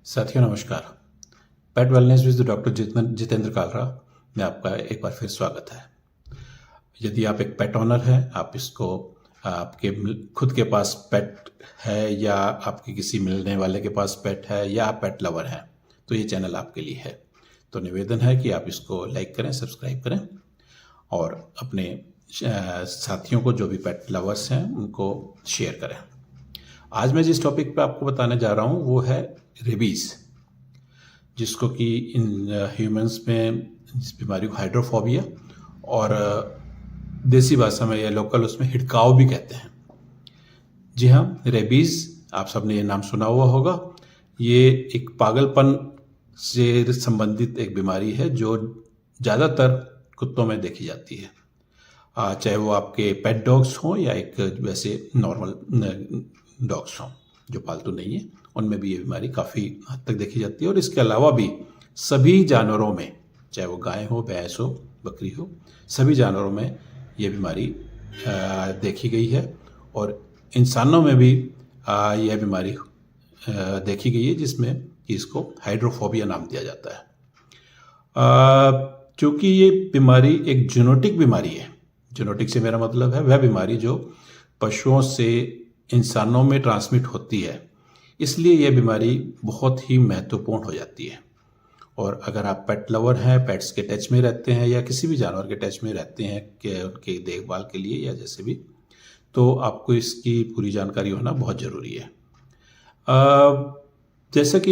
साथियों नमस्कार। Pet wellness with doctor Jitendra Kalra में आपका एक बार फिर स्वागत है। यदि आप एक पेट ऑनर हैं, आप इसको आपके खुद के पास पेट है या आपके किसी मिलने वाले के पास पेट है या आप पेट लवर हैं, तो ये चैनल आपके लिए है। तो निवेदन है कि आप इसको लाइक करें, सब्सक्राइब करें और अपने साथियों को, जो भी पेट लवर्स हैं, उनको शेयर करें। आज मैं जिस टॉपिक पे आपको बताने जा रहा हूँ वो है रेबीज़, जिसको कि इन ह्यूमंस में इस बीमारी को हाइड्रोफोबिया और देसी भाषा में या लोकल उसमें हिडकाव भी कहते हैं। जी हाँ, रेबीज़ आप सबने ये नाम सुना हुआ होगा। ये एक पागलपन से संबंधित एक बीमारी है जो ज़्यादातर कुत्तों में देखी जाती है, चाहे वो आपके पेट डॉग्स हों या एक वैसे नॉर्मल डॉग्स हों जो पालतू नहीं है, उनमें भी ये बीमारी काफ़ी हद तक देखी जाती है। और इसके अलावा भी सभी जानवरों में, चाहे वो गाय हो, भैंस हो, बकरी हो, सभी जानवरों में ये बीमारी देखी गई है और इंसानों में भी यह बीमारी देखी गई है, जिसमें इसको हाइड्रोफोबिया नाम दिया जाता है। चूँकि ये बीमारी एक जेनेटिक बीमारी है, जेनेटिक से मेरा मतलब है वह बीमारी जो पशुओं से इंसानों में ट्रांसमिट होती है, इसलिए यह बीमारी बहुत ही महत्वपूर्ण हो जाती है। और अगर आप पेट लवर हैं, पेट्स के टच में रहते हैं या किसी भी जानवर के टच में रहते हैं कि उनके देखभाल के लिए या जैसे भी, तो आपको इसकी पूरी जानकारी होना बहुत ज़रूरी है। जैसा कि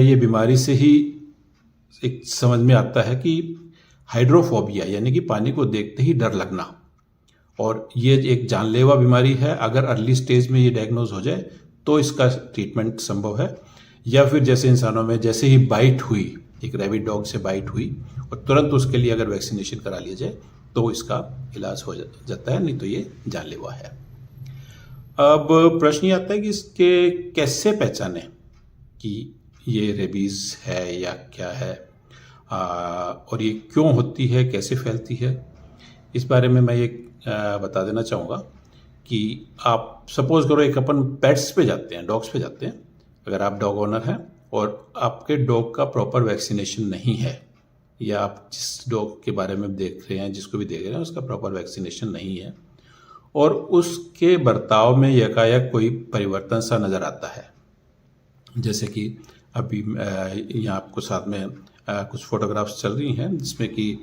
ये बीमारी से ही एक समझ में आता है कि हाइड्रोफोबिया यानी कि पानी को देखते ही डर लगना, और ये एक जानलेवा बीमारी है। अगर अर्ली स्टेज में ये डायग्नोज हो जाए तो इसका ट्रीटमेंट संभव है, या फिर जैसे इंसानों में जैसे ही बाइट हुई, एक रैबिट डॉग से बाइट हुई और तुरंत उसके लिए अगर वैक्सीनेशन करा लिया जाए तो इसका इलाज हो जाता है, नहीं तो ये जानलेवा है। अब प्रश्न ये आता है कि इसके कैसे पहचाने कि ये रेबीज़ है या क्या है, और ये क्यों होती है, कैसे फैलती है। इस बारे में मैं एक बता देना चाहूँगा कि आप सपोज करो एक अपन पेट्स पे जाते हैं, डॉग्स पे जाते हैं। अगर आप डॉग ओनर हैं और आपके डॉग का प्रॉपर वैक्सीनेशन नहीं है, या आप जिस डॉग के बारे में देख रहे हैं, जिसको भी देख रहे हैं, उसका प्रॉपर वैक्सीनेशन नहीं है और उसके बर्ताव में यकायक कोई परिवर्तन सा नज़र आता है, जैसे कि अभी यहाँ आपको साथ में कुछ फोटोग्राफ्स चल रही हैं जिसमें कि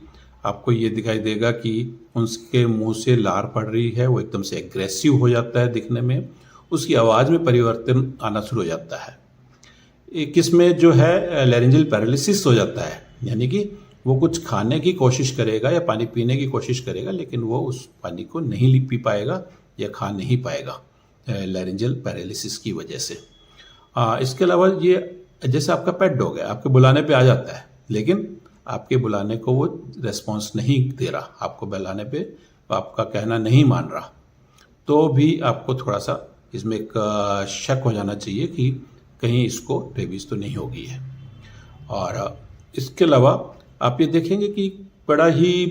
आपको ये दिखाई देगा कि उसके मुंह से लार पड़ रही है, वो एकदम से एग्रेसिव हो जाता है दिखने में, उसकी आवाज़ में परिवर्तन आना शुरू हो जाता है। एक इसमें जो है लैरिंजियल पैरालिसिस हो जाता है, यानी कि वो कुछ खाने की कोशिश करेगा या पानी पीने की कोशिश करेगा, लेकिन वो उस पानी को नहीं पी पाएगा या खा नहीं पाएगा लैरिंजियल पैरालिसिस की वजह से। इसके अलावा ये जैसे आपका पेट डॉग है, आपके बुलाने पे आ जाता है, लेकिन आपके बुलाने को वो रेस्पॉन्स नहीं दे रहा, आपको बुलाने पे आपका कहना नहीं मान रहा, तो भी आपको थोड़ा सा इसमें एक शक हो जाना चाहिए कि कहीं इसको रेबीज़ तो नहीं हो गई है। और इसके अलावा आप ये देखेंगे कि बड़ा ही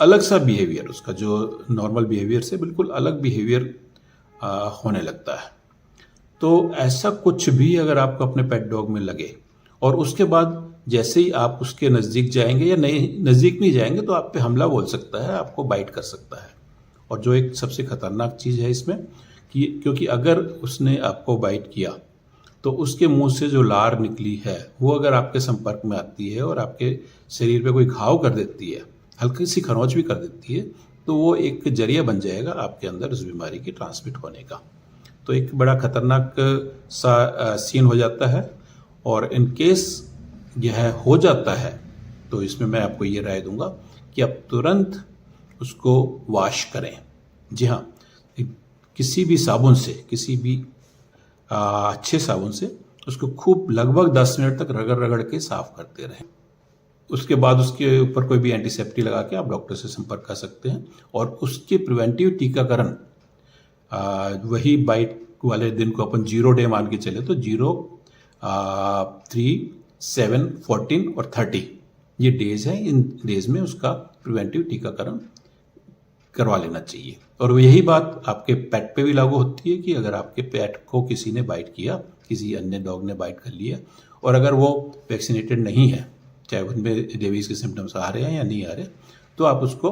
अलग सा बिहेवियर, उसका जो नॉर्मल बिहेवियर से बिल्कुल अलग बिहेवियर होने लगता है। तो ऐसा कुछ भी अगर आपको अपने पेट डॉग में लगे और उसके बाद जैसे ही आप उसके नज़दीक जाएंगे या नहीं नज़दीक नहीं जाएंगे तो आप पे हमला बोल सकता है, आपको बाइट कर सकता है। और जो एक सबसे ख़तरनाक चीज़ है इसमें कि क्योंकि अगर उसने आपको बाइट किया तो उसके मुंह से जो लार निकली है वो अगर आपके संपर्क में आती है और आपके शरीर पे कोई घाव कर देती है, हल्की सी खरोंच भी कर देती है, तो वो एक जरिया बन जाएगा आपके अंदर उस बीमारी की ट्रांसमिट होने का। तो एक बड़ा खतरनाक सा सीन हो जाता है। और इन केस यह हो जाता है तो इसमें मैं आपको ये राय दूंगा कि आप तुरंत उसको वॉश करें। जी हाँ, किसी भी साबुन से, किसी भी अच्छे साबुन से उसको खूब लगभग 10 मिनट तक रगड़ रगड़ के साफ करते रहें। उसके बाद उसके ऊपर कोई भी एंटीसेप्टिक लगा के आप डॉक्टर से संपर्क कर सकते हैं। और उसके प्रिवेंटिव टीकाकरण वही बाइट वाले दिन को अपन 0 डे मान के चले तो 0, 3, 7, 14 और 30 ये डेज हैं। इन डेज में उसका प्रिवेंटिव टीकाकरण करवा लेना चाहिए। और यही बात आपके पेट पे भी लागू होती है कि अगर आपके पेट को किसी ने बाइट किया, किसी अन्य डॉग ने बाइट कर लिया और अगर वो वैक्सीनेटेड नहीं है, चाहे उनमें रेबीज़ के सिम्टम्स आ रहे हैं या नहीं आ रहे, तो आप उसको